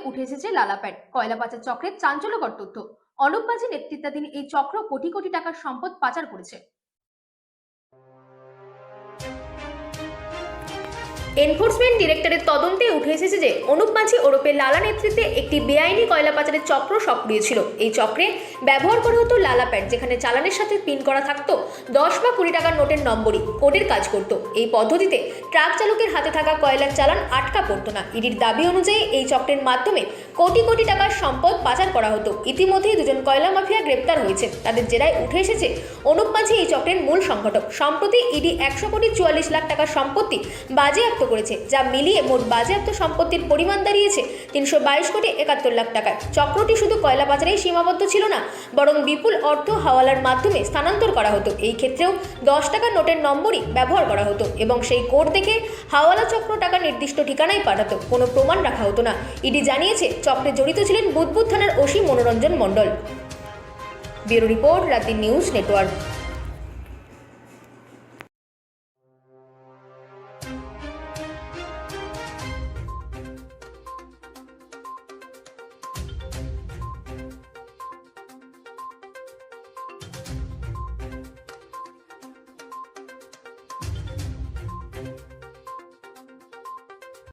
উঠে এসেছে লালাপ্যাড কয়লা পাচার চক্রের চাঞ্চল্যকর তথ্য। অনুপ মাঝি নেতৃত্বাধীন এই চক্র কোটি কোটি টাকার সম্পদ পাচার করেছে। এনফোর্সমেন্ট ডিরেক্টরের তদন্তে উঠে এসেছে যে অনুপ মাঝি ওরফে লালা নেতৃত্বে একটি বেআইনি কয়লা পাচারের চক্র সক্রিয় ছিল। এই চক্রে ব্যবহার করা হতো লালাপ্যাড, যেখানে চালানের সাথে পিন করা থাকতো 10 বা 20 টাকার নোটের নম্বরই কোডের কাজ করত। এই পদ্ধতিতে ট্রাক চালকের হাতে থাকা কয়লার চালান আটকা পড়তো না। ইডির দাবি অনুযায়ী এই চক্রের মাধ্যমে কোটি কোটি টাকার সম্পদ পাচার করা হতো। ইতিমধ্যেই দুজন কয়লা মাফিয়া গ্রেপ্তার হয়েছে। তাদের জেরায় উঠে এসেছে অনুপ মাঝি এই চক্রের মূল সংগঠক। সম্প্রতি ইডি 100 কোটি 44 লাখ টাকার সম্পত্তি বাজেয়াপ্ত করেছে, যা মিলিয়ে মোট বাজেয়াপ্ত সম্পত্তির পরিমাণ দাঁড়িয়েছে 322 কোটি 71 লাখ টাকায়। চক্রটি শুধু কয়লা পাচারেই সীমাবদ্ধ ছিল না, বরং বিপুল অর্থ হাওয়ালার মাধ্যমে স্থানান্তর করা হতো। এই ক্ষেত্রেও 10 টাকার নোটের নম্বরই ব্যবহার করা হতো এবং সেই কোড দেখে হাওয়ালা চক্র টাকা নির্দিষ্ট ঠিকানায় পাঠাতো। কোনো প্রমাণ রাখা হতো না। ইডি জানিয়েছে চক্রে জড়িত ছিলেন বুদবুদ থানার ওসি মনোরঞ্জন মণ্ডল। ব্যুরো রিপোর্ট, রাতি নিউজ নেটওয়ার্ক।